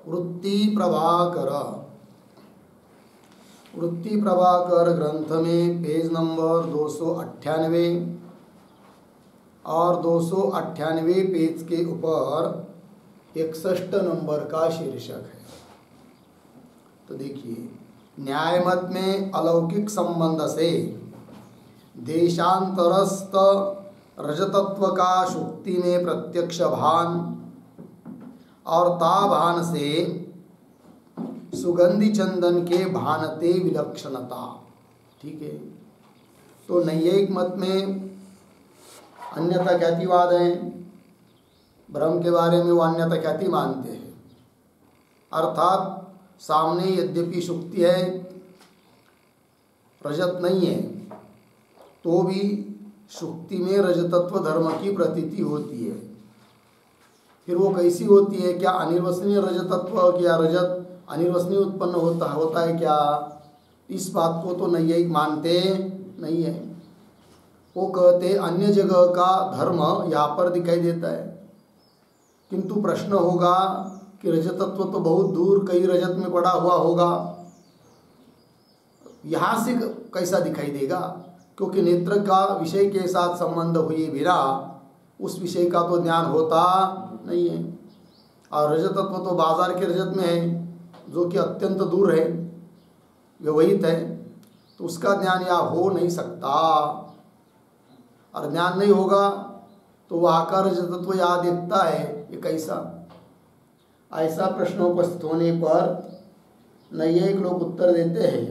वृत्ति प्रभाकर ग्रंथ में पेज नंबर 298 और 298 पेज के ऊपर 61 नंबर का शीर्षक है। तो देखिए, न्याय मत में अलौकिक संबंध से देशांतरस्थ रजतत्व का शुक्ति में प्रत्यक्ष भान और ताभान से सुगंधि चंदन के भानते विलक्षणता। ठीक है। तो नैयायिक मत में अन्यथा ख्यातिवाद है, ब्रह्म के बारे में वो अन्यथा ख्याति मानते हैं। अर्थात सामने यद्यपि शुक्ति है, रजत नहीं है, तो भी शुक्ति में रजतत्व धर्म की प्रतीति होती है। फिर वो कैसी होती है? क्या अनिर्वसनीय रजतत्व, क्या रजत अनिर्वसनीय उत्पन्न होता है क्या? इस बात को तो नैयायिक मानते नहीं है। वो कहते अन्य जगह का धर्म यहाँ पर दिखाई देता है, किंतु प्रश्न होगा कि रजतत्व तो बहुत दूर कई रजत में पड़ा हुआ होगा, यहाँ से कैसा दिखाई देगा? क्योंकि नेत्र का विषय के साथ संबंध हुए बिना उस विषय का तो ज्ञान होता नहीं है। और रजतत्व तो बाजार के रजत में है, जो कि अत्यंत दूर है, व्यवहित है, तो उसका ज्ञान यहाँ हो नहीं सकता। और ज्ञान नहीं होगा तो वहाँ का रजतत्व यहाँ देखता है, ये कैसा? ऐसा प्रश्न उपस्थित होने पर नैयायिक लोग उत्तर देते हैं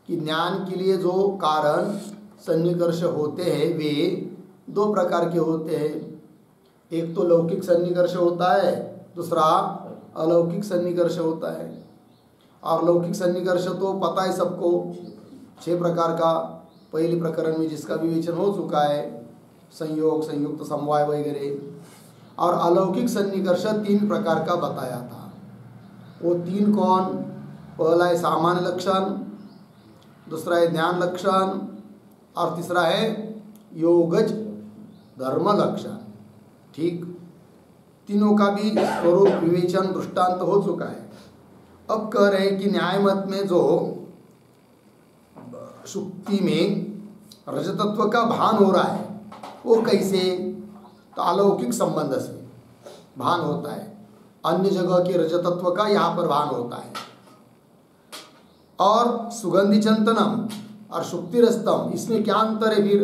कि ज्ञान के लिए जो कारण सन्निकर्ष होते हैं वे दो प्रकार के होते हैं। एक तो लौकिक सन्निकर्ष होता है, दूसरा अलौकिक सन्निकर्ष होता है। और लौकिक सन्निकर्ष तो पता है सबको, 6 प्रकार का पहले प्रकरण में जिसका विवेचन हो चुका है, संयोग, संयुक्त, समवाय वगैरह। और अलौकिक सन्निकर्ष 3 प्रकार का बताया था। वो 3 कौन? पहला है सामान्य लक्षण, दूसरा है ज्ञान लक्षण, और तीसरा है योगज धर्म लक्षण। ठीक, तीनों का भी स्वरूप विवेचन दृष्टांत हो चुका है। अब कह रहे हैं कि न्याय मत में जो शुक्ति में रजतत्व का भान हो रहा है वो कैसे? तो अलौकिक संबंध से भान होता है। अन्य जगह के रजतत्व का यहाँ पर भान होता है। और सुगंधि चंदनम और शुक्ति रस्तम, इसमें क्या अंतर है? फिर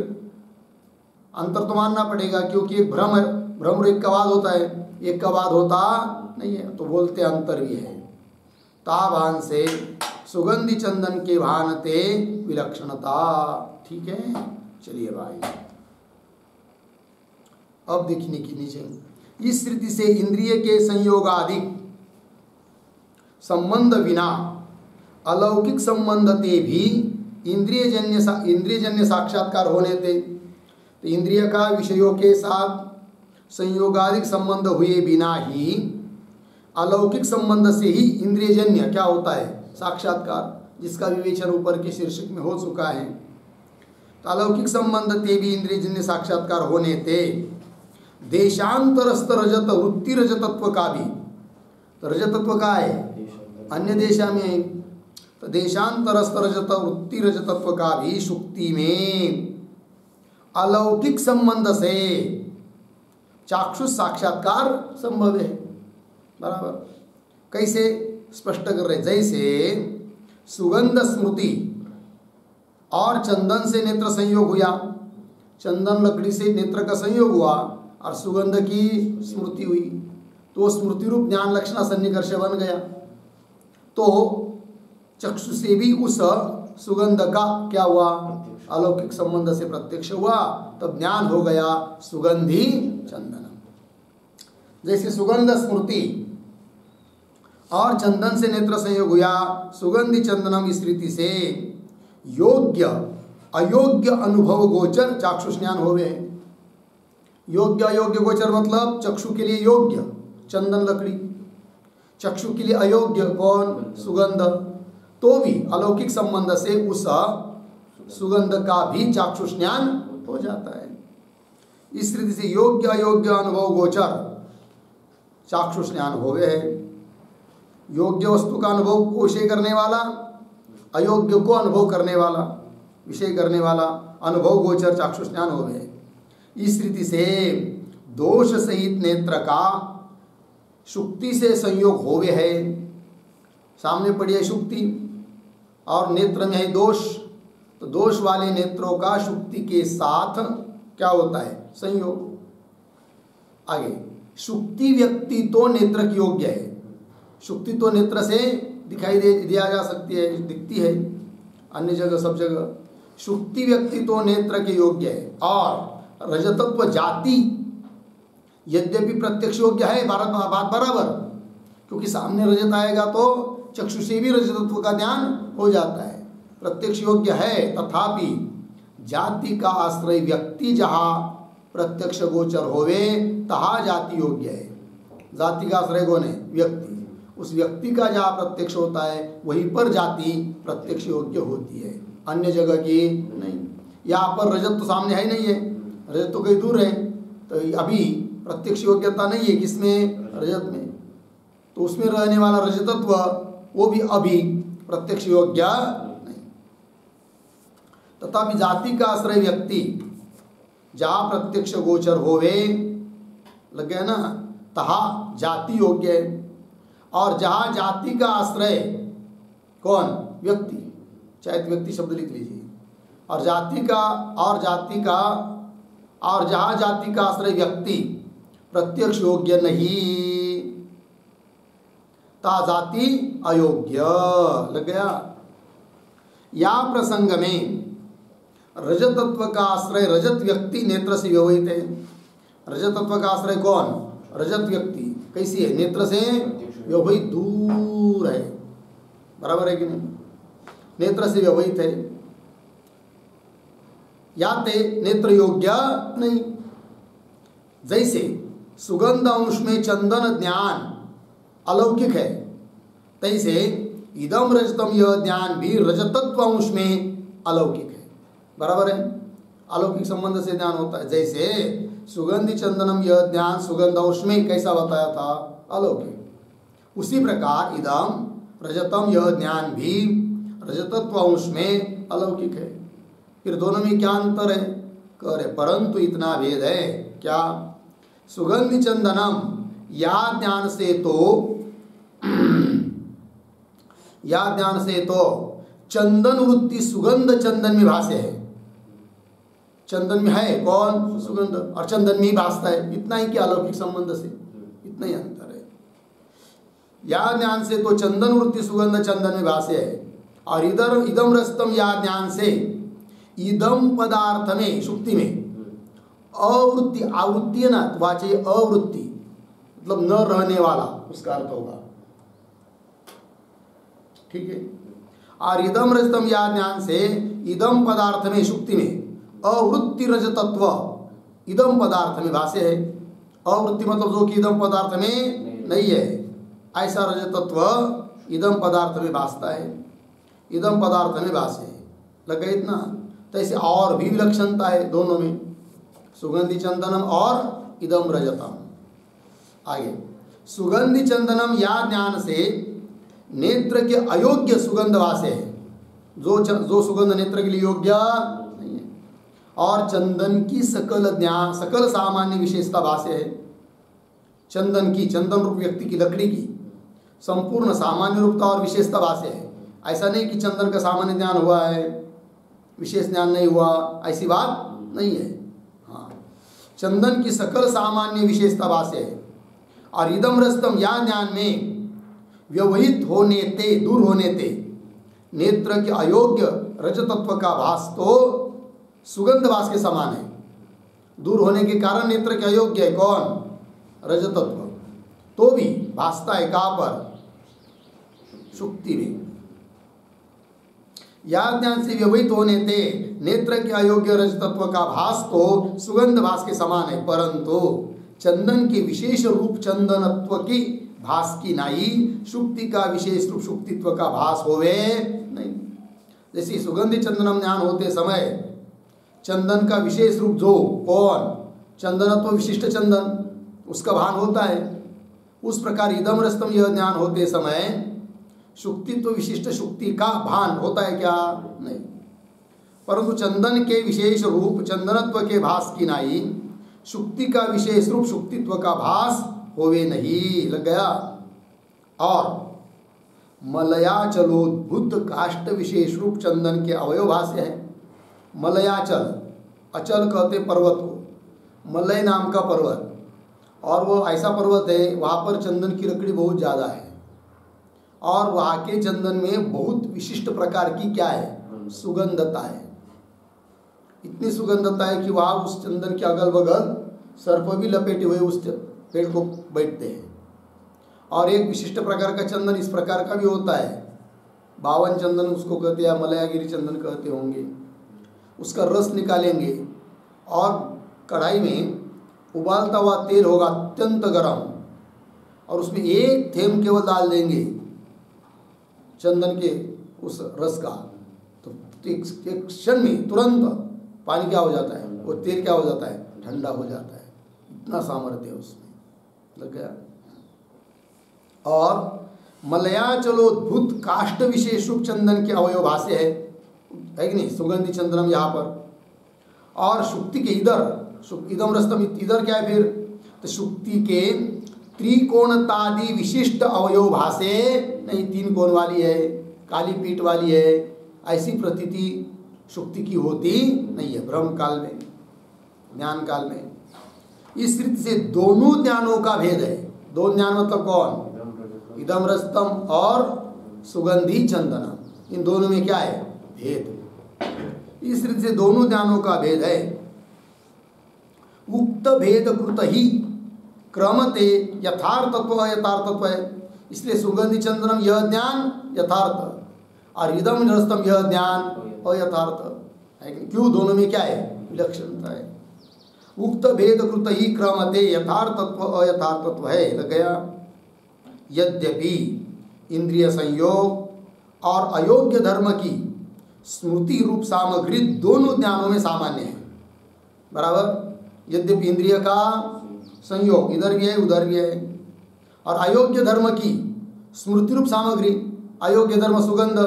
अंतर तो मानना पड़ेगा, क्योंकि एक भ्रम एक का बाद होता है, एक का बाद होता नहीं है। तो बोलते अंतर भी है। ताभान से सुगंधि चंदन के भानते विलक्षणता। ठीक है, चलिए भाई अब देखने की नीचे। इस रीति से इंद्रिय के संयोगाधिक संबंध बिना अलौकिक संबंध ते भी इंद्रियजन्य साक्षात्कार होने थे। तो इंद्रिय का विषयों के साथ संयोगाधिक संबंध हुए बिना ही अलौकिक संबंध से ही इंद्रियजन्य क्या होता है? साक्षात्कार, जिसका विवेचन ऊपर के शीर्षक में हो चुका है। तो अलौकिक संबंध ते भी इंद्रियजन्य साक्षात्कार होने थे। देशांतरस्थ रजत वृत्ति रजतत्व का भी, तो रजतत्व का है अन्य देशा में, तो देशांतरस्थ रजत वृत्ति रजतत्व का भी शुक्ति में अलौकिक संबंध से चाक्षुष साक्षात्कार संभव है। बराबर कैसे स्पष्ट कर रहे? जैसे सुगंध स्मृति और चंदन से नेत्र संयोग हुआ, चंदन लकड़ी से नेत्र का संयोग हुआ और सुगंध की स्मृति हुई, तो स्मृति रूप ज्ञान लक्षण सन्निकर्ष बन गया। तो चक्षु से भी उस सुगंध का क्या हुआ? अलौकिक संबंध से प्रत्यक्ष हुआ, तब ज्ञान हो गया सुगंधि चंदनम। जैसे सुगंध स्मृति और चंदन से नेत्र संयोग हुआ, सुगंधि चंदनम इस रीति से योग्य अयोग्य अनुभव गोचर चाक्षुष ज्ञान हो गए। योग्य अयोग्य गोचर मतलब चक्षु के लिए योग्य चंदन लकड़ी, चक्षु के लिए अयोग्य कौन? सुगंध। तो भी अलौकिक संबंध से उस सुगंध का भी चाक्षुष ज्ञान हो जाता है। इस रीति से योग्य अयोग्य अनुभव गोचर चाक्षुष ज्ञान हो गए। योग्य वस्तु का अनुभव को विषय करने वाला, अयोग्य को अनुभव करने वाला, विषय करने वाला, अनुभव गोचर चाक्षुष ज्ञान हो गए। इस रीति से दोष सहित नेत्र का शुक्ति से संयोग होवे है। सामने पड़ी है शुक्ति और नेत्र में है दोष, तो दोष वाले नेत्रों का शुक्ति के साथ क्या होता है? संयोग। आगे, शुक्ति व्यक्ति तो नेत्र की योग्य है। शुक्ति तो नेत्र से दिखाई दिया जा सकती है, दिखती है अन्य जगह, सब जगह। शुक्ति व्यक्ति तो नेत्र के योग्य है। और रजतत्व जाति यद्यपि प्रत्यक्ष योग्य है, बात बराबर, क्योंकि सामने रजत आएगा तो चक्षु से भी रजतत्व का ज्ञान हो जाता है, प्रत्यक्ष योग्य है। तथापि जाति का आश्रय व्यक्ति जहाँ प्रत्यक्ष गोचर होवे तहा जाति योग्य है। जाति का आश्रय कौन है? व्यक्ति। उस व्यक्ति का जहाँ प्रत्यक्ष होता है वहीं पर जाति प्रत्यक्ष योग्य होती है, अन्य जगह की नहीं। यहाँ पर रजत तो सामने है नहीं है, रजत तो कहीं दूर है, तो अभी प्रत्यक्ष योग्यता नहीं है किसमें? रजत में। तो उसमें रहने वाला रजतत्व वो भी अभी प्रत्यक्ष योग्य नहीं। तथापि जाति का आश्रय व्यक्ति जहाँ प्रत्यक्ष गोचर होवे, लग गया ना, तहा जाति योग्य है। और जहाँ जाति का आश्रय कौन? व्यक्ति, चाहे व्यक्ति शब्द लिख लीजिए। और जाति का और जहाँ जाति का आश्रय व्यक्ति प्रत्यक्ष योग्य नहीं, ता जाति अयोग्य। लग गया। या प्रसंग में रजतत्व का आश्रय रजत व्यक्ति नेत्र से व्यवहित है। रजतत्व का आश्रय कौन? रजत व्यक्ति। कैसी है? नेत्र से व्यवहित, दूर है, बराबर है कि नहीं? नेत्र से व्यवहित है, या ते नेत्र योग्य नहीं। जैसे सुगंध अंश में चंदन ज्ञान अलौकिक है, तैसे इदम रजतम यह ज्ञान भी रजतत्व अंश में अलौकिक है, बराबर है। अलौकिक संबंध से ज्ञान होता है। जैसे सुगंधि चंदनम यह ज्ञान सुगंध अंश में कैसा बताया था? अलौकिक। उसी प्रकार इदम रजतम यह ज्ञान भी रजतत्व अंश में अलौकिक है। फिर दोनों में क्या अंतर है? कह रहे परंतु इतना भेद है। क्या? सुगंधि चंदनम या ज्ञान से तो चंदन वृत्ति सुगंध चंदन में भाष्य है। चंदन में है कौन? सुगंध, और चंदन में ही भासता है। इतना ही क्या अलौकिक संबंध से? इतना ही अंतर है। या ज्ञान से तो चंदन वृत्ति सुगंध चंदन में भाष्य है। और इधर इदम रस्तम या ज्ञान से इदम पदार्थ में शुक्ति में अवृत्ति, आवृत्ति है ना, वाचे अवृत्ति मतलब न रहने वाला, उसका अर्थ होगा। ठीक है। और इदम रजतम या ज्ञान से इदम पदार्थ में शुक्ति में अवृत्ति रजतत्व इदम पदार्थ में भाष्य है। अवृत्ति मतलब जो कि इदम पदार्थ में नहीं है, ऐसा रजतत्व इदम पदार्थ में भासता है, इदम पदार्थ में भाष्य है। लग गया इतना? तो ऐसे और भी विलक्षणता है दोनों में, सुगंधि चंदनम और इदम रजतम। आगे, सुगंधि चंदनम या ज्ञान से नेत्र के अयोग्य सुगंध वासे है, जो सुगंध नेत्र के लिए योग्य नहीं है। और चंदन की सकल सामान्य विशेषता वासे है। चंदन की, चंदन रूप व्यक्ति की, लकड़ी की संपूर्ण सामान्य रूपता और विशेषता वासे है। ऐसा नहीं कि चंदन का सामान्य ज्ञान हुआ है, विशेष ज्ञान नहीं हुआ, ऐसी बात नहीं है। हाँ, चंदन की सकल सामान्य विशेषता वासे है। और इदम रस्तम या ज्ञान में व्यवहित होने ते, दूर होने ते नेत्र के अयोग्य रजतत्व का भास तो सुगंध भास के समान है। दूर होने के कारण नेत्र के अयोग्य है कौन? रजतत्व। तो भी भासता है कहाँ पर? शुक्ति में। या ज्ञान से व्यवहित होने ते नेत्र के अयोग्य रजतत्व का भास तो सुगंध भास के समान है, परंतु चंदन के विशेष रूप चंदनत्व की भास की नाई शुक्ति का विशेष रूप शुक्तित्व का भास होवे नहीं। जैसे सुगंधि चंदनम ज्ञान होते समय चंदन का विशेष रूप जो कौन? चंदनत्व विशिष्ट चंदन, उसका भान होता है। उस प्रकार इदम रस्तम यह ज्ञान होते समय शुक्तित्व विशिष्ट शुक्ति का भान होता है क्या? नहीं। परंतु चंदन के विशेष रूप चंदनत्व के भास की नाई शुक्ति का विशेष रूप शुक्तित्व का भास होवे नहीं। लग गया। और मलयाचलोद्भुत काष्ठ विशेष रूप चंदन के अवयवभाष्य है। मलयाचल, अचल कहते पर्वत को, मलय नाम का पर्वत, और वो ऐसा पर्वत है वहाँ पर चंदन की लकड़ी बहुत ज़्यादा है और वहाँ के चंदन में बहुत विशिष्ट प्रकार की क्या है? सुगंधता है। इतनी सुगंधता है कि वहाँ उस चंदन के अगल बगल सर्प भी लपेटे हुए उस पेड़ को बैठते हैं। और एक विशिष्ट प्रकार का चंदन इस प्रकार का भी होता है, 52 चंदन उसको कहते हैं, मलयागिरी चंदन कहते होंगे। उसका रस निकालेंगे और कढ़ाई में उबालता हुआ तेल होगा अत्यंत गर्म, और उसमें एक थेम केवल डाल देंगे चंदन के उस रस का, तो एक क्षण में तुरंत पानी क्या हो जाता है, वो तेल क्या हो जाता है? ठंडा हो जाता है। इतना सामर्थ्य है उसमें। लग गया। और मलयाचलोद्भुत काष्ठ विशेष रूप चंदन के अवयवभाष्य है कि नहीं? सुगंधि चंदनम यहाँ पर। और शुक्ति के इधर इदम रस्तम इधर क्या है फिर? तो शुक्ति के त्रिकोणतादि विशिष्ट अवयवभाष्य नहीं, 3 कोण वाली है, काली पीठ वाली है, ऐसी प्रतीति शुक्ति की होती नहीं है ब्रह्म काल में, ज्ञान काल में। इस रीति से दोनों ज्ञानों का भेद है। दो ज्ञान मतलब कौन? इदम रस्तम और सुगंधि चंदनम, इन दोनों में क्या है? भेद। इस रीति से दोनों ज्ञानों का भेद है। उक्त भेद कृत ही क्रमते यथार्थत्व अयथार्थत्व है। इसलिए सुगंधि चंदनम यह ज्ञान यथार्थ और इदम रस्तम यह ज्ञान अयथार्थ है। क्यों? दोनों में क्या है? विलक्षणता है। उक्त भेद कृत ही क्रमते यथार्थत्व अयथार्थत्व है। लग गया। यद्यपि इंद्रिय संयोग और अयोग्य धर्म की स्मृति रूप सामग्री दोनों ज्ञानों में सामान्य है। बराबर। यद्यपि इंद्रिय का संयोग इधर भी है उधर भी है, और अयोग्य धर्म की स्मृति रूप सामग्री, अयोग्य धर्म सुगंध,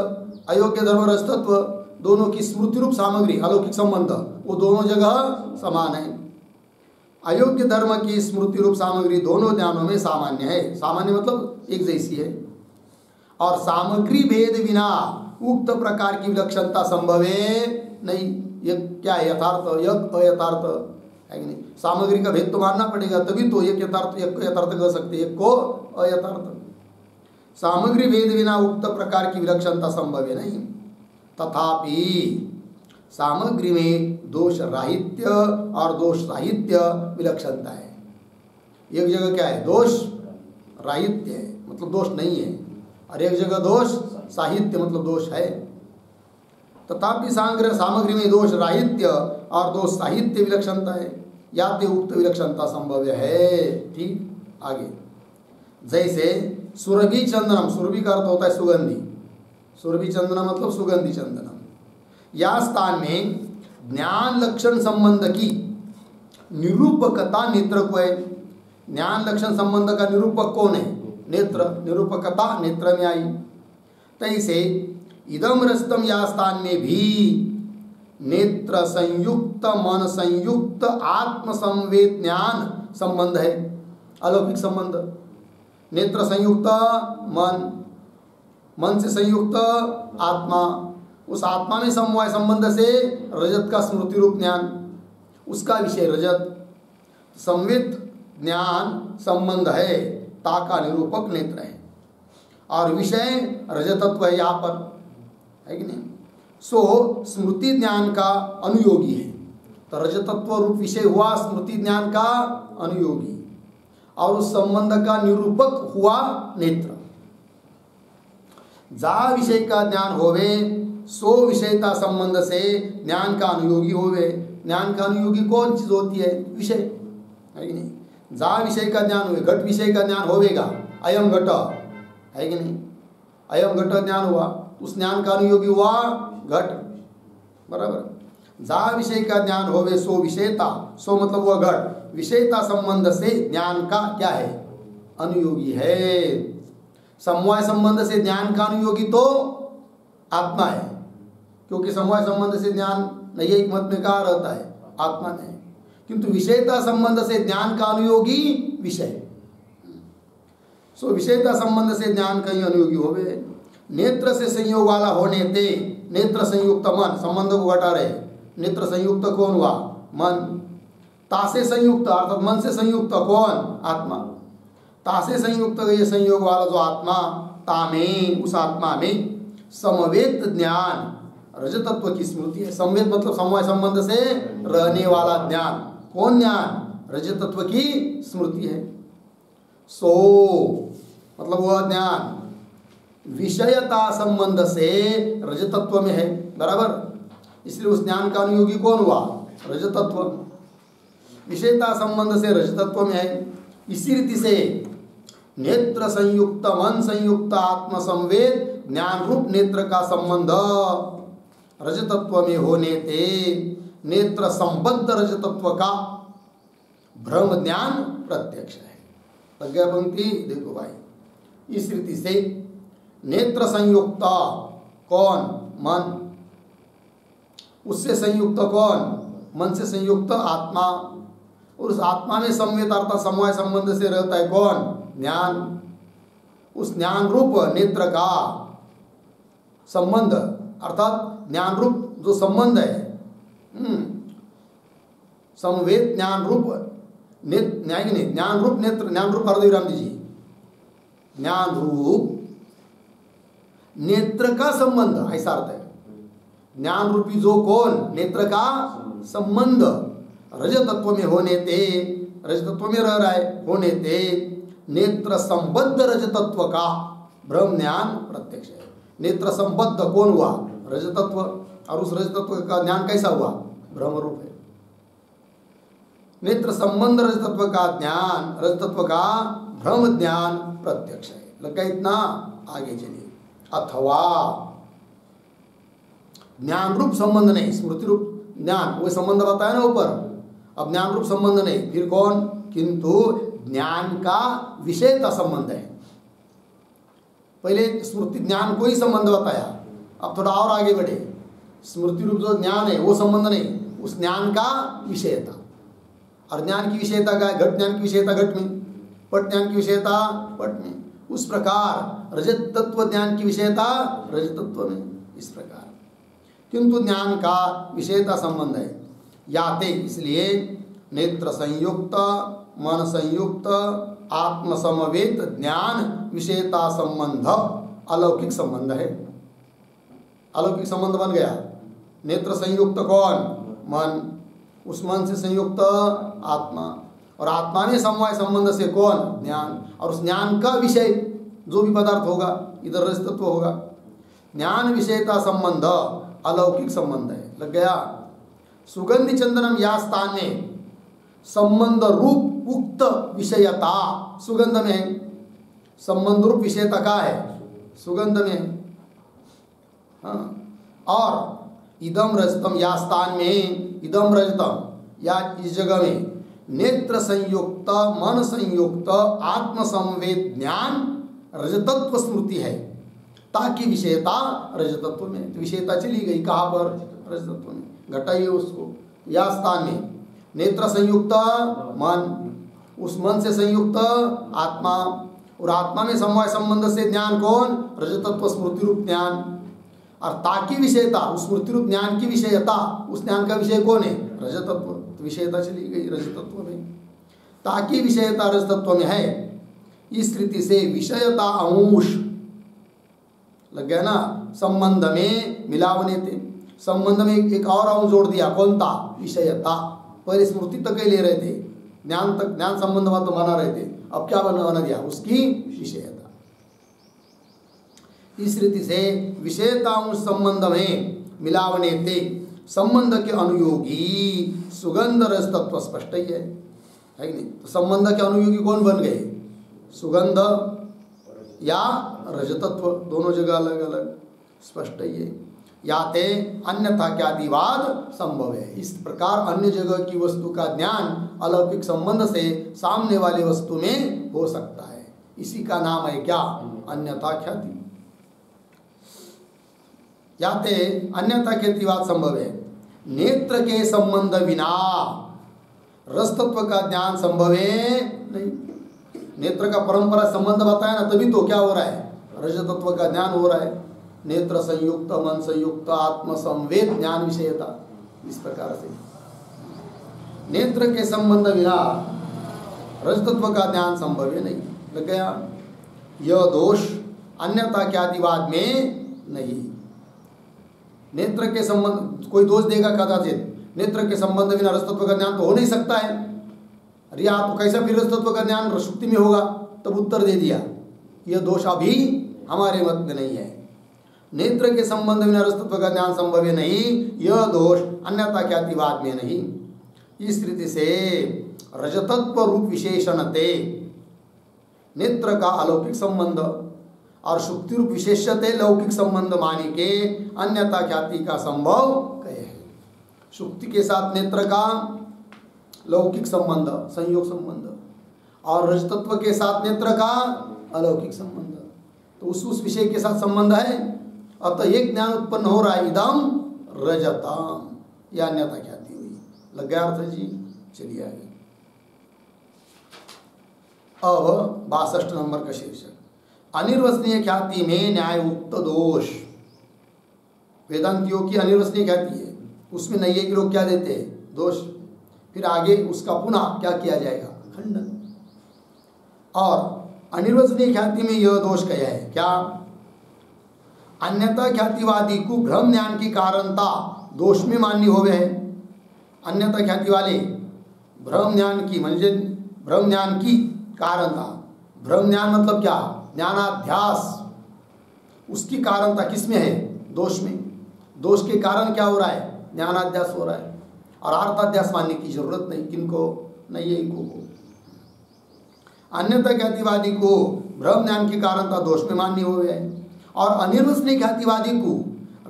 अयोग्य धर्म रसतत्व, दोनों की स्मृति रूप सामग्री अलौकिक संबंध, वो दोनों जगह समान है। अयोग्य धर्म की स्मृति रूप सामग्री दोनों ज्ञानों में सामान्य है। सामान्य मतलब एक जैसी है। और सामग्री भेद बिना उक्त प्रकार की विलक्षणता संभव है नहीं। ये क्या है? यथार्थ, यह अयथार्थ है कि नहीं? सामग्री का भेद तो मानना पड़ेगा, तभी तो एक यथार्थ एक को यथार्थ कह सकते, एक को अयथार्थ। सामग्री भेद बिना उक्त प्रकार की विलक्षणता संभव है नहीं। तथापि सामग्री में दोष राहित्य और दोष साहित्य विलक्षणता है। एक जगह क्या है? दोष राहित्य है, मतलब दोष नहीं है, और एक जगह दोष साहित्य मतलब दोष है। तथापि सामग्री में दोष राहित्य और दोष साहित्य विलक्षणता है, या तो उक्त विलक्षणता संभव है। ठीक, आगे। जैसे सुरभि चंदनम, सुरभि का अर्थ होता है सुगंधि, सुरभि चंदनम मतलब सुगंधि चंदनम। या स्थान में ज्ञान लक्षण संबंध की निरूपकता नेत्र को है। ज्ञान लक्षण संबंध का निरूपक कौन है? नेत्र। निरूपकता नेत्र में आई। तैसे इदम रस्तम या स्थान में भी नेत्र संयुक्त मन संयुक्त आत्म संवेद ज्ञान संबंध है, अलौकिक संबंध। नेत्र संयुक्त मन, मन से संयुक्त आत्मा, उस आत्मा में समवाय संबंध से रजत का स्मृति रूप ज्ञान, उसका विषय रजत। संवित ज्ञान संबंध है, ता का निरूपक नेत्र है, और विषय रजतत्व है यहाँ पर, है कि नहीं? सो स्मृति ज्ञान का अनुयोगी है। तो रजतत्व रूप विषय हुआ स्मृति ज्ञान का अनुयोगी, और उस संबंध का निरूपक हुआ नेत्र। जा विषय का ज्ञान होवे सो विषयता संबंध से ज्ञान का अनुयोगी होवे। ज्ञान का अनुयोगी कौन चीज होती है? विषय, है कि नहीं? जा विषय का ज्ञान हुए, घट विषय का ज्ञान होवेगा, अयम घट, है कि नहीं? अयम घट ज्ञान हुआ, उस ज्ञान का अनुयोगी हुआ घट। बराबर। जा विषय का ज्ञान होवे सो विषयता, सो मतलब वह घट, विषयता संबंध से ज्ञान का क्या है? अनुयोगी है। समवाय संबंध से ज्ञान का अनुयोगी तो आत्मा है, क्योंकि समवाय संबंध से ज्ञान नैयायिक मत में कहा रहता है आत्मा ने, किंतु विषयता संबंध से ज्ञान का अनुयोगी विषय। सो विषयता संबंध से ज्ञान का ही अनुयोगी होवे। नेत्र से संयोग वाला होने ते, नेत्र संयुक्त मन, संबंध को घटा रहे, नेत्र संयुक्त कौन हुआ? मन। तासे संयुक्त अर्थात मन से संयुक्त कौन? आत्मा। तासे संयुक्त ये संयोग वाला जो आत्मा, तामे उस आत्मा में समवेत ज्ञान रजतत्व की स्मृति है। समवेत मतलब समवाय संबंध से रहने वाला ज्ञान। कौन ज्ञान? रजतत्व की स्मृति है। सो मतलब वह ज्ञान विषयता संबंध से रजतत्व में है, बराबर। इसलिए उस ज्ञान का अनुयोगी कौन हुआ? रजतत्व। विषयता संबंध से रजतत्व में है। इसी रीति से नेत्र संयुक्त मन संयुक्त आत्म संवेद ज्ञान रूप नेत्र का संबंध रजतत्व में होने ते नेत्र संबद्ध रजतत्व का भ्रम ज्ञान प्रत्यक्ष है। अज्ञा पंक्ति देखो भाई, इस रीति से नेत्र संयुक्त कौन? मन। उससे संयुक्त कौन? मन से संयुक्त आत्मा। और उस आत्मा में संवेद अर्थात समवाय संबंध से रहता है कौन? ज्ञान। उस ज्ञान रूप नेत्र का संबंध अर्थात ज्ञान रूप जो संबंध है, संवेद ज्ञान रूप ज्ञान रूप नेत्र, ज्ञान रूप अर्धविराम दीजिए, ज्ञान रूप नेत्र का संबंध, ऐसा अर्थ है। ज्ञान रूपी जो कौन? नेत्र का संबंध रजतत्व में होने ते, रजतत्व में रह रहा है होने ते नेत्र संबद्ध रजतत्व का ब्रह्म ज्ञान प्रत्यक्ष है। नेत्र संबद्ध कौन हुआ? रजतत्व। और उस रजतत्व का ज्ञान कैसा हुआ? ब्रह्म रूप है। नेत्र संबंध रजतत्व का ज्ञान, रजतत्व का ब्रह्म ज्ञान प्रत्यक्ष है। लगा इतना? आगे चलिए। अथवा ज्ञान रूप संबंध नहीं, स्मृति रूप ज्ञान, वो संबंध बताया ना ऊपर। अब ज्ञान रूप संबंध नहीं, फिर कौन? किंतु ज्ञान का विषयता संबंध है। पहले स्मृति ज्ञान को ही संबंध बताया, अब थोड़ा और आगे बढ़े। स्मृति रूप जो ज्ञान है वो संबंध नहीं, उस ज्ञान का विषयता। और ज्ञान की विषयता का है? घट ज्ञान की विषयता घट में, पट ज्ञान की विषयता पट में। उस प्रकार रजत तत्व ज्ञान की विषयता रजत तत्व में, इस प्रकार। किंतु ज्ञान का विषयता संबंध है याते, इसलिए नेत्र संयुक्त मन संयुक्त आत्म समवेत ज्ञान विषयता संबंध अलौकिक संबंध है। अलौकिक संबंध बन गया। नेत्र संयुक्त कौन? मन। उस मन से संयुक्त आत्मा, और आत्मा में समवाय संबंध से कौन? ज्ञान। और उस ज्ञान का विषय जो भी पदार्थ होगा, इधर रजतत्व होगा। ज्ञान विषयता संबंध अलौकिक संबंध है। लग गया? सुगंधि चंदनम या स्थान में संबंध रूप उक्त विषयता सुगंध में, संबंध रूप विषयता का है? सुगंध में। हाँ। और इदम रजतम या स्थान में, इदम रजतम या इस जगह में नेत्र संयुक्त मन संयुक्त आत्म संवेद ज्ञान रजतत्व स्मृति है, ताकि विषयता रजतत्व में। तो विषयता चली गई कहाँ पर? रजतत्व में। घटाइए उसको। या स्थान में नेत्र संयुक्त मन, उस मन से संयुक्त आत्मा, और आत्मा में समवाय संबंध से ज्ञान कौन? रजतत्व स्मृति रूप ज्ञान। और ताकि विषयता, उस स्मृति रूप ज्ञान की विषयता, उस ज्ञान का विषय कौन है? रजतत्व। तो विषयता चली गई रजतत्व में, ताकि विषयता रजतत्व में है। इस रीति से विषयता अंश लग गया ना, संबंध में मिलावने थे। संबंध में एक और अंश जोड़ दिया, कौन था? विषयता। पहले स्मृति तक ही ले रहे थे, ज्ञान तक, ज्ञान संबंध तो बना रहे थे, अब क्या बना दिया? उसकी विषयता। इस रीति से विषयता अंश संबंध में मिलावने थे संबंध के अनुयोगी सुगंध रस तत्व स्पष्ट ही है कि नहीं? तो संबंध के अनुयोगी कौन बन गए? सुगंध या रजतत्व, दोनों जगह अलग अलग स्पष्ट ही है। याते अन्यथा क्या दिवाद संभव है। इस प्रकार अन्य जगह की वस्तु का ज्ञान अलौकिक संबंध से सामने वाली वस्तु में हो सकता है। इसी का नाम है क्या? अन्यथा ख्याति। याते अन्यथा ख्यातिवाद संभव है। नेत्र के संबंध बिना रस तत्व का ज्ञान संभव है नहीं। नेत्र का परंपरा संबंध बताया ना, तभी तो क्या हो रहा है? रज तत्व का ज्ञान हो रहा है। नेत्र संयुक्त मन संयुक्त आत्म संवेद ज्ञान विषयता, इस प्रकार से नेत्र के संबंध बिना रज तत्व का ज्ञान संभव है नहीं। लग गया? यह दोष अन्यथा ख्यातिवाद में नहीं। नेत्र के संबंध, कोई दोष देगा कदाचित, नेत्र के संबंध बिना रस तत्व का ज्ञान तो हो नहीं सकता है। अरे आप तो कैसा फिर रस तत्व का ज्ञान सुक्ति में होगा? तब उत्तर दे दिया, यह दोष अभी हमारे मत में नहीं है। नेत्र के संबंध बिना रस तत्व का ज्ञान संभव है नहीं, यह दोष अन्यथा ख्यातिवाद में नहीं। इस रीति से रजतत्व रूप विशेषणते नेत्र का अलौकिक संबंध और शुक्ति रूप विशेषते लौकिक संबंध मानी के अन्यथा ख्याति का संभव कहे है। शुक्ति के साथ नेत्र का लौकिक संबंध, संयोग संबंध, और रजतत्व के साथ नेत्र का अलौकिक संबंध, तो उस विषय के साथ संबंध है। अतः एक ज्ञान उत्पन्न हो रहा है, इदम रजतम, यह अन्यथा ख्याति हुई। लग गया अर्थ जी? चलिए आगे। अब 62 नंबर का शीर्षक, अनिर्वचनीय ख्याति में न्याय उक्त दोष। वेदांतियों की अनिर्वचनीय ख्याति है, उसमें नैयायिक लोग क्या देते हैं? दोष। फिर आगे उसका पुनः क्या किया जाएगा? खंडन। और अनिर्वचनीय ख्याति में यह दोष कहा है क्या? अन्यथा ख्यातिवादी को भ्रम ज्ञान की कारणता दोष में मान्य हो गए। अन्यथा ख्याति वाले भ्रम ज्ञान की, म्हणजे भ्रम ज्ञान की कारणता। भ्रम ज्ञान मतलब क्या? ज्ञानाध्यास, उसकी कारणता किसमें है? दोष में। दोष के कारण क्या हो रहा है? ज्ञानाध्यास हो रहा है। और अर्थाध्यास मानने की जरूरत नहीं, किनको? नैयायिकों को। अन्यथा ख्यातिवादी को भ्रम ज्ञान की कारणता दोष में मान्य हो गए, और अनिर्वचनीय ख्यातिवादी को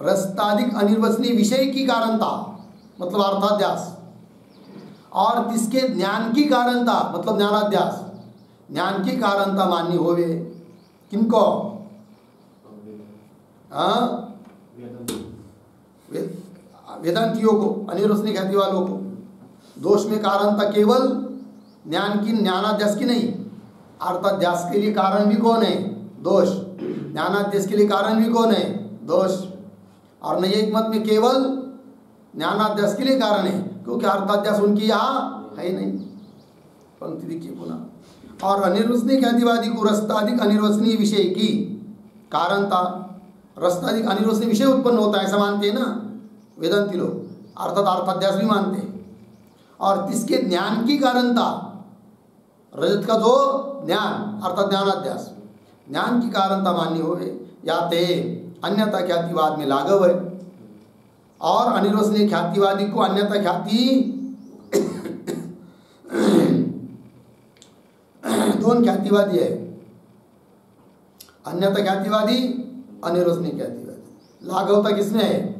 रस्ताधिक अनिर्वचनीय विषय की कारणता मतलब अर्थाध्यास, और जिसके ज्ञान की कारणता मतलब ज्ञानाध्यास, ज्ञान की कारणता मान्य हो गए। किनको? वेदांतियों को, अनिर्वचनीय ख्याति वालों को। दोष में कारणता केवल ज्ञान की, ज्ञानाध्यास की नहीं। अर्थाध्यास के लिए कारण भी कौन है? दोष। ज्ञानाध्यास के लिए कारण भी कौन है? दोष। और नैयायिक मत में केवल ज्ञानाध्यास के लिए कारण है, क्योंकि अर्थाध्यास उनकी यहाँ है नहीं। पंक्ति देखिए पुनः, और अनिर्वचनीय ख्यातिवादी को रस्ताधिक अनिर्वचनीय विषय की कारणता, रस्ताधिक अनिर्वचनीय विषय उत्पन्न होता है ऐसा मानते हैं ना वेदांती लोग, अर्थात अर्थाध्यास भी मानते हैं। और जिसके ज्ञान की कारणता, रजत का जो ज्ञान अर्थात ज्ञानाध्यास, ज्ञान की कारणता मान्य हो गए, या ते अन्यथा ख्यातिवाद में लाघव है। और अनिर्वचनीय ख्यातिवादी को अन्यथा ख्याति दोनों ख्यातिवादी है, अन्यथा ख्यातिवादी, अनिर्वचनीय ख्यातिवादी। लाघवता किसमें है?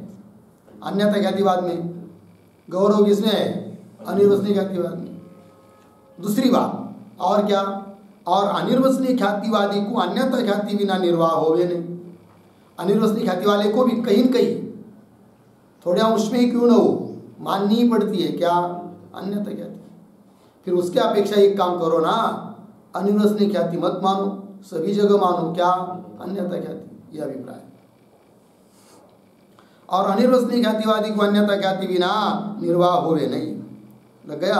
अन्यथा ख्यातिवाद में। गौरव किसमें है? अनिर्वचनीय ख्यातिवाद में। दूसरी बात और क्या? और अनिर्वचनीय ख्यातिवादी को अन्यथा ख्याति बिना निर्वाह होवे नहीं। अनिर्वचनीय ख्याति वाले को भी कहीं न कहीं थोड़े अंश में ही क्यों न हो माननी ही पड़ती है क्या? अन्यथा ख्याति। फिर उसके अपेक्षा एक काम करो ना, अनिर्वचनीय ख्याति मत मानो, सभी जगह मानो क्या? अन्यथा ख्याति। यह अभिप्राय। और अनिर्वचनीय ख्यातिवादी को अन्यथा ख्याति बिना निर्वाह होवे नहीं। लग गया?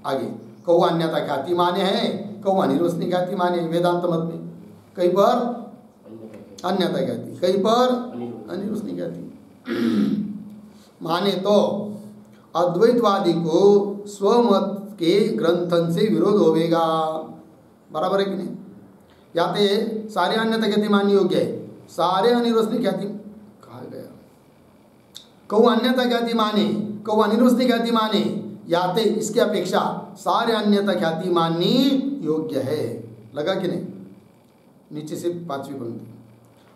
आगे कहू अन्यथा ख्याति माने हैं, कहू अनिर्वचनीय ख्याति माने हैं। वेदांत मत में कहीं पर अन्यथा ख्याति, कहीं पर अनिर्वचनीय ख्याति माने तो अद्वैतवादी को स्वमत के ग्रंथन से विरोध होवेगा। बराबर है कि नहीं? या तो सारे अन्यथा ख्याति मानने योग्य है, सारे अनिर्वचनीय ख्याति कहा गया। कहू अन्यथा ख्याति माने, कहू अनिर्वचनीय ख्याति माने, या तो इसके अपेक्षा सारे अन्यथा ख्याति माननी योग्य है। लगा कि नहीं? नीचे से 5वीं पंक्ति।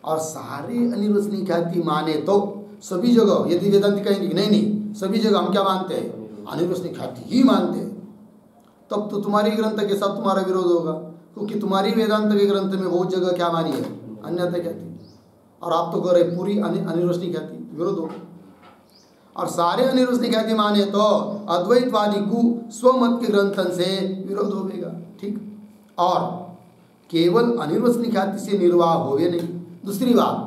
और सारे अनिर्वचनीय ख्याति माने तो सभी जगह, यदि वेदांत कहेंगे कि नहीं नहीं सभी जगह हम क्या मानते हैं? अनिर्वचनीय ख्याति ही मानते हैं, तब तो तुम्हारे ग्रंथ के साथ तुम्हारा विरोध होगा, क्योंकि तुम्हारी वेदांत के ग्रंथ में बहुत जगह क्या मानी है, अन्यथा ख्याति, और आप तो कह रहे पूरी अनिर्वचनीय ख्याति, विरोध हो। और सारे अनिर्वचनीय ख्याति माने तो अद्वैतवादी को स्वमत के ग्रंथन से विरोध होगा, ठीक। और केवल अनिर्वचनीय ख्याति से निर्वाह होवे नहीं। दूसरी बात,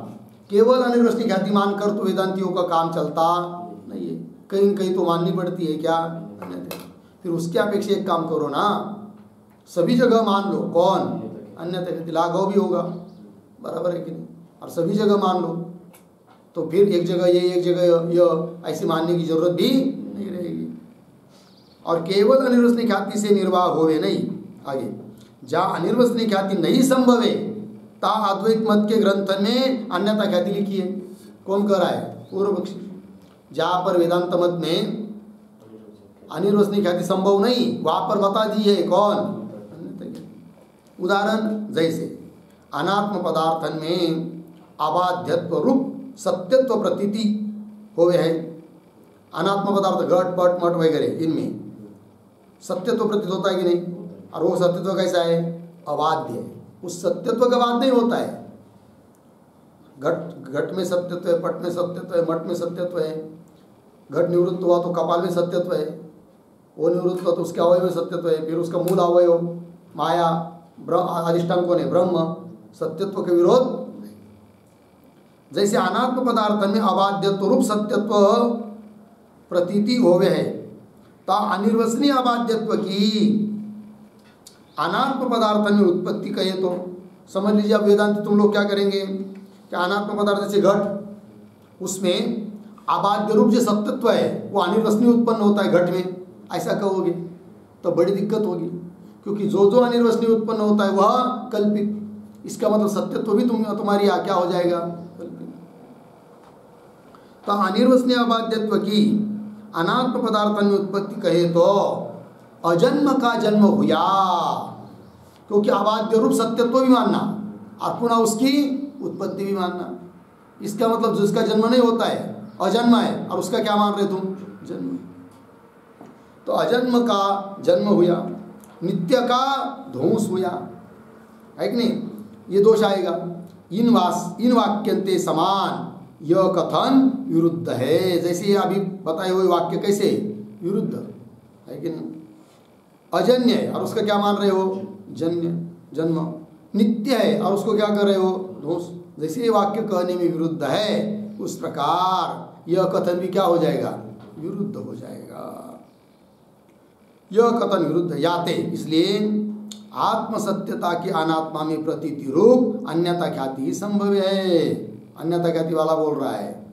केवल अनिर्वचनीय ख्याति मानकर तो वेदांतियों का काम चलता नहीं है, कहीं न कहीं तो माननी पड़ती है क्या, अन्यथा। फिर उसके अपेक्षा एक काम करो ना, सभी जगह मान लो, कौन, अन्यथा ख्याति लाघव भी होगा, बराबर है कि नहीं, और सभी जगह मान लो, तो फिर एक जगह ये एक जगह यह ऐसे मानने की जरूरत भी नहीं रहेगी। और केवल अनिर्वचनीय ख्याति से निर्वाह होवे नहीं। आगे, जहाँ अनिर्वचनीय ख्याति नहीं संभव है ता अद्वैत मत के ग्रंथ में अन्यथा ख्याति लिखी है। कौन कह रहा है, पूर्व पक्षी। जहाँ पर वेदांत मत में अनिर्वचनीय ख्याति संभव नहीं, वहाँ पर बता दी है कौन, अन्यथा ख्याति। उदाहरण जैसे अनात्म पदार्थन में अबाध्यत्व रूप सत्यत्व प्रतीति होवे है। अनात्म पदार्थ घट पट मट वगैरह, इनमें सत्यत्व प्रतीत होता है कि नहीं, और वो सत्यत्व कैसा है, अबाध्य है। उस सत्यत्व का बात नहीं होता है। घट में सत्यत्व है, पट में सत्यत्व है, मट में सत्यत्व है। घट निवृत्त हुआ तो कपाल में सत्यत्व है, वो निवृत्त हुआ तो उसके अवयव में सत्यत्व है, फिर उसका मूल अवयव माया अधिष्ठान कौन है, ब्रह्म, सत्यत्व के विरोध। जैसे अनात्म पदार्थ में अबाध्यत्व रूप सत्यत्व प्रतीति होवे है, ता अनिर्वचनीय अबाध्यत्व की अनात्म पदार्थ में उत्पत्ति कहे तो समझ लीजिए। अब वेदांत तुम लोग क्या करेंगे कि अनात्म पदार्थ जैसे घट, उसमें अबाध्य रूप जो सत्यत्व है वो अनिर्वचनीय उत्पन्न होता है घट में, ऐसा कहोगे तो बड़ी दिक्कत होगी, क्योंकि जो जो अनिर्वचनीय उत्पन्न होता है वह कल्पित। इसका मतलब सत्यत्व भी तुम्हारी क्या हो जाएगा, कल्पित। तो अनिर्वचनीय अबाध्यत्व की अनात्म पदार्थ में उत्पत्ति कहे तो अजन्म का जन्म हुआ, क्योंकि अबाध्य रूप सत्यत्व भी मानना और पुनः उसकी उत्पत्ति भी मानना। इसका मतलब जिसका जन्म नहीं होता है, अजन्म है, और उसका क्या मान रहे तुम, जन्म। तो अजन्म का जन्म हुआ, नित्य का ध्वंस हुआ, है कि नहीं, ये दोष आएगा। इन वाक्यंते समान यह कथन विरुद्ध है। जैसे ये अभी बताए हुए वाक्य कैसे विरुद्ध है कि नहीं, अजन्य है और उसका क्या मान रहे हो, जन्य, जन्म। नित्य है और उसको क्या कर रहे हो, ध्वंस। जैसे ये वाक्य कहने में विरुद्ध है, उस प्रकार यह कथन भी क्या हो जाएगा, विरुद्ध हो जाएगा। यह कथन विरुद्ध याते, इसलिए आत्मसत्यता की अनात्मा में प्रतीति रूप अन्यथा ख्याति ही संभव है। अन्यथा ख्याति वाला बोल रहा है,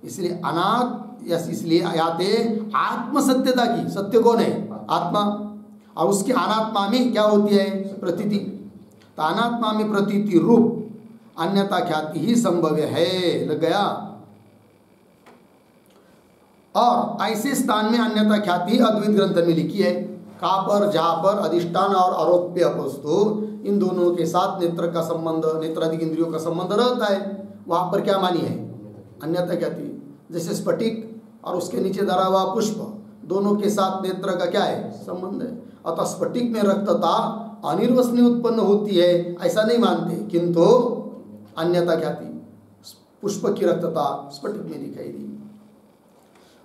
इसलिए इसलिए याते आत्मसत्यता की, सत्य कौन है, आत्मा, और उसकी अनात्मा में क्या होती है, प्रतीति। तो अनात्मा में प्रतीति रूप अन्यथा ख्याति ही संभव है, लग गया। और ऐसे स्थान में अन्यथा ख्याति अद्वैत ग्रंथ में लिखी है, कहाँ पर, जहाँ पर अधिष्ठान और आरोप्य वस्तु इन दोनों के साथ नेत्र का संबंध, नेत्रादि इंद्रियों का संबंध रहता है, वहाँ पर क्या मानी है, अन्यथा ख्याति। जैसे स्फटिक और उसके नीचे धरा हुआ पुष्प, दोनों के साथ नेत्र का क्या है, संबंध है। अतः स्फटिक में रक्तता अनिर्वचनीय उत्पन्न होती है ऐसा नहीं मानते, किंतु अन्यथा ख्याति, पुष्प की रक्तता स्फटिक में दिखाई दी।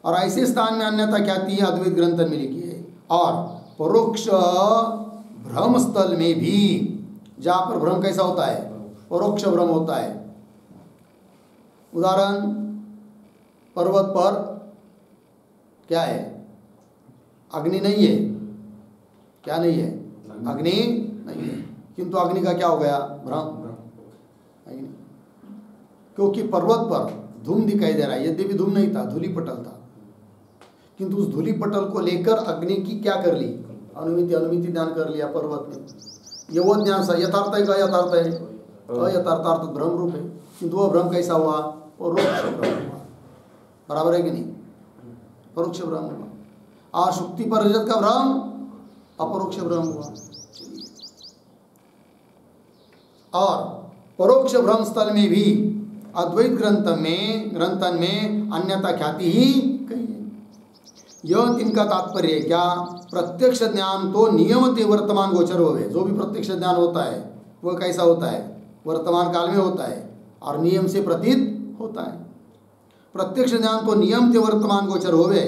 और ऐसे स्थान में अन्यथा ख्याति अद्वैत ग्रंथ में लिखी है। और परोक्ष भ्रम स्थल में भी, जहाँ पर भ्रम कैसा होता है, परोक्ष भ्रम होता है। उदाहरण, पर्वत पर क्या है, अग्नि नहीं है, क्या नहीं है, अग्नि नहीं है, किंतु अग्नि का क्या हो गया, भ्रम। क्योंकि पर्वत पर धूम दिखाई दे रहा है, यद्यपि धूम नहीं था, धूली पटल था, किंतु उस धूली पटल को लेकर अग्नि की क्या कर ली, अनुमिति ज्ञान कर लिया पर्वत ने। ये वो ज्ञान सा यथार्थ है का यथार्थ है, अयथार्थार्थ भ्रम रूप है, किंतु वह भ्रम कैसा हुआ, परोक्ष भ्रम हुआ। बराबर है कि नहीं, परोक्ष भ्रम हुआ। और शुक्ति पर रजत का भ्रम अपरोक्ष भ्रम हुआ। और परोक्ष भ्रम स्थल में भी अद्वैत ग्रंथन में अन्यथा ख्याति ही कही है। यह तिनका तात्पर्य है क्या? प्रत्यक्ष ज्ञान तो नियमते वर्तमान गोचर होवे। जो भी प्रत्यक्ष ज्ञान होता है वह कैसा होता है? वर्तमान काल में होता है और नियम से प्रतीत होता है। प्रत्यक्ष ज्ञान तो नियम ते वर्तमान गोचर होवे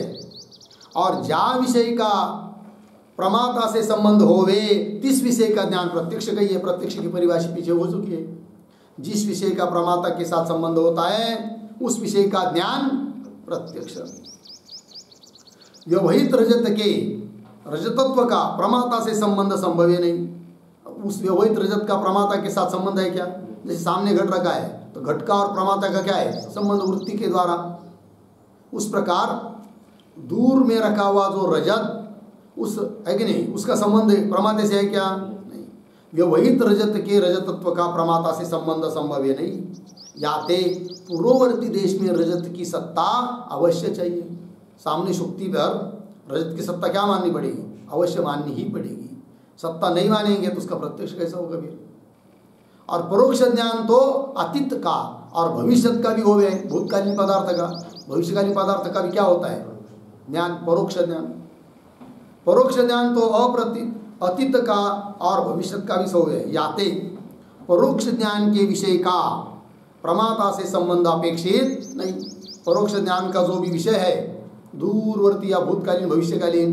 और जा विषय का प्रमाता से संबंध होवे तिस विषय का ज्ञान प्रत्यक्ष का ही है। प्रत्यक्ष की परिभाषा पीछे हो चुकी है। जिस विषय का प्रमाता के साथ संबंध होता है उस विषय का ज्ञान प्रत्यक्ष। व्यवहित रजत के रजतत्व का प्रमाता से संबंध संभव है नहीं। उस व्यवहित रजत का प्रमाता के साथ संबंध है क्या? जैसे सामने घट रखा है तो घट का और प्रमाता का क्या है? संबंध वृत्ति के द्वारा। उस प्रकार दूर में रखा हुआ जो रजत उस है कि नहीं, उसका संबंध प्रमाते से है क्या? नहीं। व्यवहित रजत के रजतत्व का प्रमाता से संबंध संभव है नहीं। याते पूर्ववर्ती देश में रजत की सत्ता अवश्य चाहिए। सामने शुक्ति पर रजत की सत्ता क्या माननी पड़ेगी? अवश्य माननी ही पड़ेगी। सत्ता नहीं मानेंगे तो उसका प्रत्यक्ष कैसा होगा फिर? और परोक्ष ज्ञान तो अतीत का और भविष्य का भी हो गए। भूतकालीन पदार्थ का भविष्यकालीन पदार्थ का भी क्या होता है? ज्ञान, परोक्ष ज्ञान। परोक्ष ज्ञान तो अतीत का और भविष्य का भी हो गए। याते परोक्ष ज्ञान के विषय का प्रमाता से संबंध अपेक्षित नहीं। परोक्ष ज्ञान का जो भी विषय है, दूरवर्ती या भूतकालीन भविष्यकालीन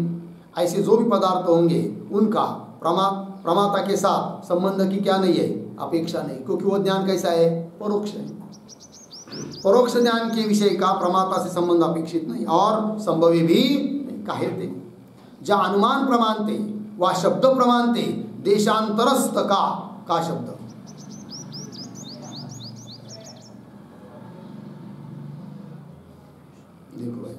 ऐसे जो भी पदार्थ होंगे उनका प्रमाता के साथ संबंध की क्या नहीं है? अपेक्षा नहीं, क्योंकि वो ज्ञान कैसा है? परोक्ष है। परोक्ष ज्ञान के विषय का प्रमाता से संबंध अपेक्षित नहीं और संभव भी काहेते। जहाँ अनुमान प्रमाणते व शब्द प्रमाणते देशांतरस्थ का शब्द। देखो भाई,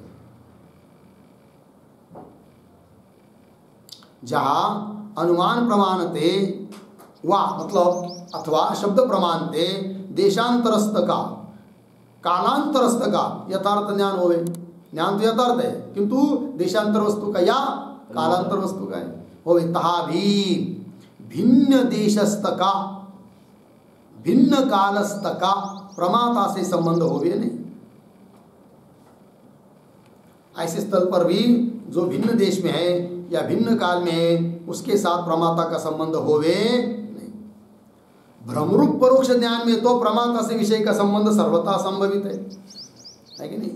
जहाँ अनुमान प्रमाणते वा मतलब अथवा शब्द प्रमाणते देशांतरस्थ का कालांतरस्थ का यथार्थ ज्ञान होवे। ज्ञान तो यथार्थ है किंतु देशांतर वस्तु का या कालांतर वस्तु का है होवे। तहा भी भिन्न देशस्थ का भिन्न कालस्थ का प्रमाता से संबंध होवे नहीं। ऐसे स्थल पर भी जो भिन्न देश में है या भिन्न काल में है उसके साथ प्रमाता का संबंध होवे नहीं। भ्रमरूप परोक्ष ज्ञान में तो प्रमाता से विषय का संबंध सर्वथा संभवित है कि नहीं?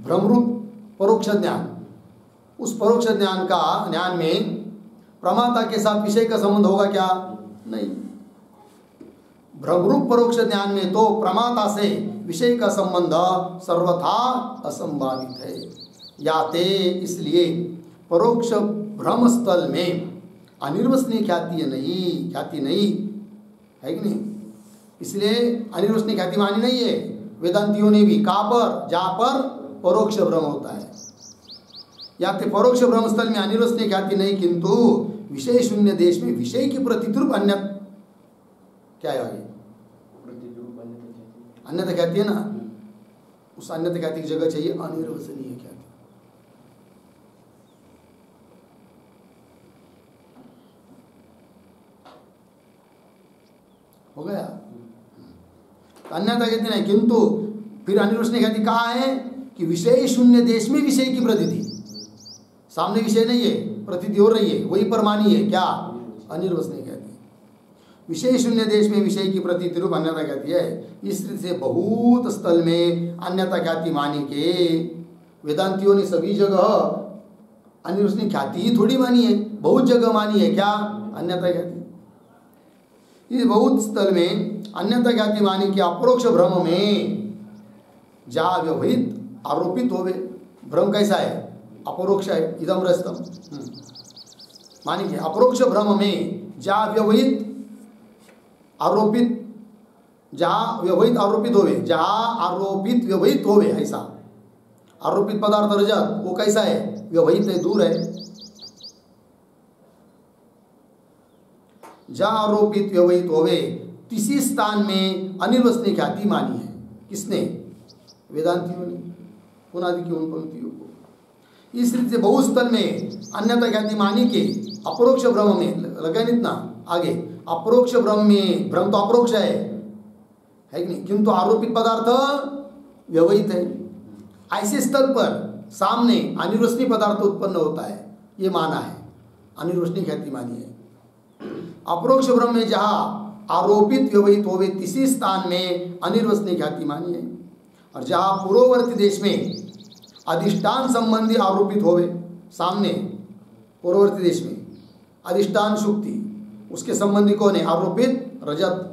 भ्रमरूप परोक्ष ज्ञान, उस परोक्ष ज्ञान में प्रमाता के साथ विषय का संबंध होगा क्या? नहीं। भ्रमरूप परोक्ष ज्ञान में तो प्रमाता से विषय का संबंध सर्वथा असंभावित है। याते इसलिए परोक्ष भ्रम स्थल में अनिर्वचनीय ख्याति नहीं है कि नहीं? इसलिए अनिर्वचनीय ख्याति मानी नहीं है वेदांतियों ने भी। कहाँ पर? जहाँ पर परोक्ष भ्रम होता है। याते परोक्ष भ्रम स्थल में अनिर्वचनीय ख्याति नहीं किंतु विषय शून्य देश में विषय की प्रतिरूप अन्य क्या है? आगे अन्यथा ख्याति है ना, उस अन्यथा ख्याति की जगह चाहिए अनिर्वचनीय ख्याति। हो गया? अन्यथा ख्याति नहीं किंतु फिर अनिर्वचनीय ख्याति कहाँ है? कि विषय शून्य देश में विषय की प्रतीति। सामने विषय नहीं है, प्रतीति हो रही है, वही पर मानी है क्या? अनिर्वचनीय ख्याति। विषय शून्य देश में विषय की प्रतीति रूप अन्यथा ख्याति है। इस रीति से बहुत स्थल में अन्यथा ख्याति मानी के वेदांतियों ने सभी जगह अनिर्वचनीय ख्याति ही थोड़ी मानी है, बहुत जगह मानी है क्या? अन्यथा ख्याति। इस बहुत स्थल में अन्यथा ख्याति मानी के अपरोक्ष भ्रम में जहाँ व्यवहित आरोपित होवे। भ्रम कैसा है? अपरोक्ष है। इदम रस्तम मानी के अपरोक्ष भ्रम में जहाँ व्यवहित आरोपित होवे, जहाँ आरोपित व्यवहित होवे, ऐसा आरोपित पदार्थ रजत वो कैसा है? व्यवहित है, दूर है। जहाँ आरोपित व्यवहित होवे किसी स्थान में अनिर्वचनीय ख्याति मानी है। किसने? वेदांतियों ने, पुनादि की उन पंक्तियों को। इस रीति से बहुस्थल में अन्यथा ख्याति मानी के अपरोक्ष भ्रम में लगा नहीं इतना आगे। अपरोक्ष भ्रम में, भ्रम तो अपरोक्ष है कि नहीं, किंतु आरोपित पदार्थ व्यवहित है। ऐसे स्थल पर सामने अनिर्वचनी पदार्थ उत्पन्न होता है, ये माना है, अनिर्वचनी ख्याति मानी है। अपरोक्ष ब्रह्म में जहाँ आरोपित व्यवहित होवे किसी स्थान में अनिर्वचनी ख्याति मानी है, और जहाँ पूर्ववर्ती देश में अधिष्ठान संबंधी आरोपित होवे, सामने पूर्ववर्ती देश में अधिष्ठान शुक्ति, उसके संबंधी कौन है? आरोपित रजत।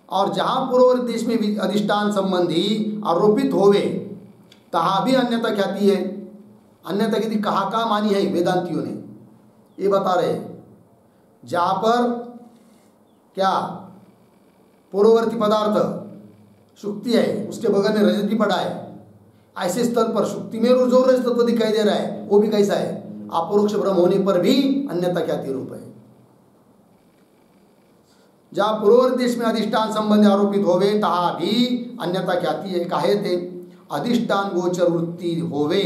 और जहाँ पूर्ववर्ती देश में भी अधिष्ठान संबंधी आरोपित होवे तहाँ भी अन्यथा ख्याति है। अन्यथा ख्याति कहाँ कहाँ मानी है वेदांतियों ने, ये बता रहे। जहाँ पर क्या पूर्ववर्ती पदार्थ शुक्ति है, उसके बगल में रजत भी पड़ा है, ऐसे स्थल पर शुक्ति में जो रजत तत्व दिखाई दे रहा है वो भी कैसा है? अपरोक्ष ब्रह्म होने पर भी अन्यथा ख्याति रूप है। जहाँ पूर्ववर्ती देश में अधिष्ठान संबंध आरोपित होवे तहाँ भी अन्यथा ख्याति है। काहे थे? अधिष्ठान गोचर वृत्ति होवे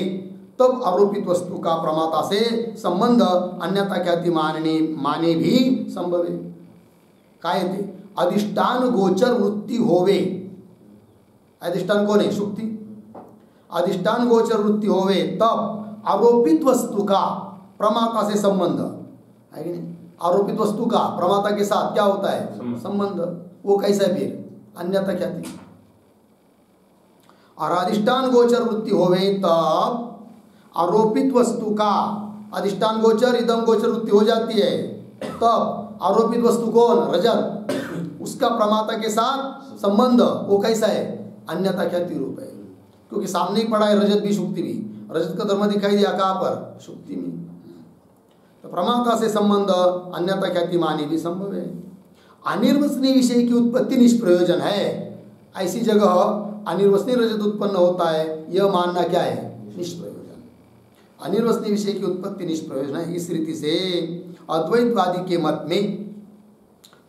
तब आरोपित वस्तु का प्रमाता से संबंध अन्यथा ख्याति माने भी संभव है। काहे थे? अधिष्ठान गोचर वृत्ति होवे, अधिष्ठान कौन है? शुक्ति। अधिष्ठान गोचर वृत्ति होवे तब आरोपित वस्तु का प्रमाता से संबंध है कि नहीं? आरोपित वस्तु का प्रमाता के साथ क्या होता है? संबंध। वो कैसा है फिर? अन्यथा ख्याति। और अधिष्ठान गोचर वृत्ति होवे तब आरोपित वस्तु का, अधिष्ठान गोचर इदम गोचर वृत्ति हो जाती है, तब आरोपित वस्तु कौन? रजत, उसका प्रमाता के साथ संबंध वो कैसा है? अन्यथा ख्याति रूप है। क्योंकि सामने ही पड़ा है रजत भी शुक्ति भी, रजत का धर्म दिखाई दिया कहाँ पर? शुक्ति में। तो प्रमाता से संबंध अन्यथा ख्याति मानी भी संभव है। अनिर्वचनीय विषय की उत्पत्ति निष्प्रयोजन है, ऐसी जगह अनिर्वचनीय रजत उत्पन्न होता है, यह मानना क्या है? निष्प्रयोजन। अनिर्वचनीय विषय की उत्पत्ति निष्प्रयोजन है। इस रीति से अद्वैतवादी के मत में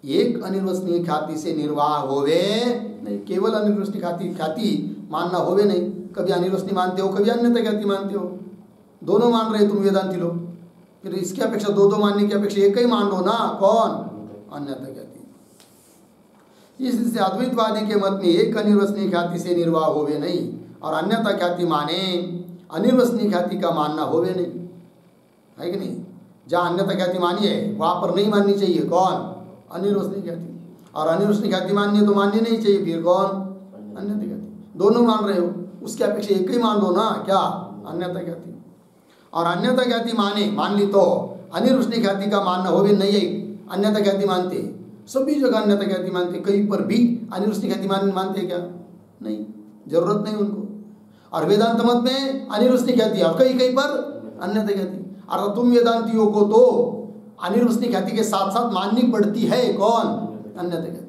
एक अनिर्वचनीय ख्याति से निर्वाह होवे नहीं, केवल अनिर्वचनीय ख्याति मानना होवे नहीं। कभी अनिर्वचनीय मानते हो, कभी अन्यथा ख्याति मानते हो, दोनों मान रहे तुम वेदांती लोग। फिर इसकी अपेक्षा दो मानने की अपेक्षा एक ही मान लो ना। कौन? अन्यथा ख्याति। इससे अद्वैतवादी के मत में एक अनिर्वचनीय ख्याति से निर्वाह होवे नहीं, और अन्यथा ख्याति माने अनिर्वचनीय ख्याति का मानना होवे नहीं, है कि नहीं? जहाँ अन्यथा ख्याति मानी है वहाँ पर नहीं माननी चाहिए। कौन? अनिर्वचनीय ख्याति। और अनिर्वचनीय ख्याति माननी है तो माननी नहीं चाहिए फिर कौन? अन्यथा ख्याति। दोनों मान रहे हो, उसकी अपेक्षा एक ही मान लो ना। क्या? अन्यथा ख्याति। और अन्यथा ख्याति मान ली तो अनिर्वचनीय ख्याति का मानना होवे नहीं है। अन्यथा ख्याति मानते, सभी जगह अन्यथा ख्याति मानते, कहीं पर भी अनिर्वचनीय ख्याति मानते क्या? नहीं, जरूरत नहीं उनको। और वेदांत मत में अनिर्वचनीय ख्याति और कहीं कहीं पर अन्यथा ख्याति। और तुम वेदांतियों को तो अनिर्वचनीय ख्याति के साथ साथ माननी पड़ती है। कौन? अन्यथा ख्याति।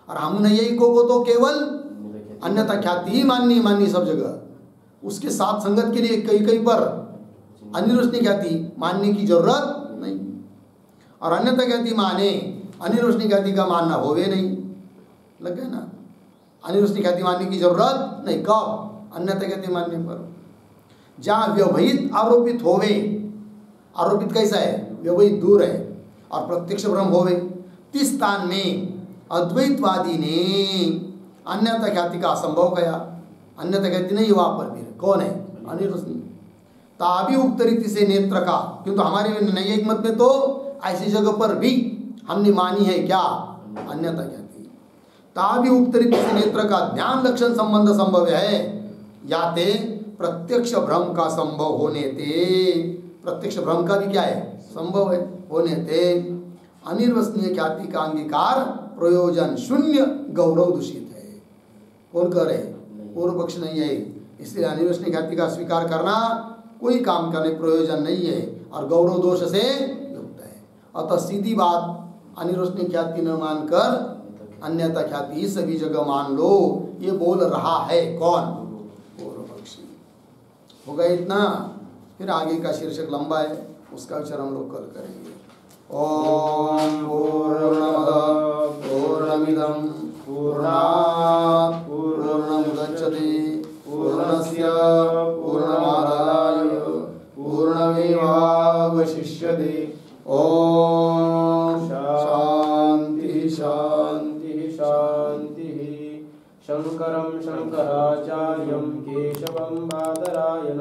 और हम नैयायिकों को तो केवल अन्यथा ख्याति ही माननी सब जगह, उसके साथ संगत के लिए कहीं कहीं पर अनिर्वचनीय ख्याति मानने की जरूरत नहीं। और अन्यथा ख्याति माने अनिर्वचनीय ख्याति का मानना होवे नहीं। लग गया ना? अनिर्वचनीय ख्याति मानने की जरूरत नहीं। कब? अन्यथा ख्याति मानने पर। जहाँ व्यवहित आरोपित होवे, आरोपित कैसा है? व्यवहित दूर है, और प्रत्यक्ष ब्रह्म होवे, इस स्थान में अद्वैतवादी ने अन्यथा ख्याति का असंभव कहा। अन्यथा ख्याति नहीं वहाँ पर फिर कौन है? अनिर्वचनीय। ताभी उक्त रीति से नेत्र का, किंतु हमारे नैयायिक मत में तो ऐसी जगह पर भी हमने मानी है क्या? अन्यथा ख्याति। ताभी उक्त रीति से नेत्र का ज्ञान लक्षण संबंध संभव है, याते प्रत्यक्ष भ्रम का संभव होने ते, प्रत्यक्ष भ्रम का भी क्या है? संभव है होने ते अनिर्वचनीय ख्याति का अंगीकार प्रयोजन शून्य गौरव दूषित है। कौन कह रहे? पूर्व पक्ष नहीं है। इसलिए अनिर्वचनीय ख्याति का स्वीकार करना कोई काम का नहीं, प्रयोजन नहीं है, और गौरव दोष से युक्त है। अतः सीधी बात, अनिर्वचनीय ख्याति न मानकर अन्यथा ख्याति सभी जगह मान लो, ये बोल रहा है कौन? पूर्व पक्षी। हो गया इतना। फिर आगे का शीर्षक लंबा है, उसका विचार हम लोग कल करेंगे। ओम पूर्णमदः पूर्णमिदं पूर्णात् पूर्णमुदच्यते पूर्णस्य पूर्णमादाय पूर्णमेवावशिष्यते। ओम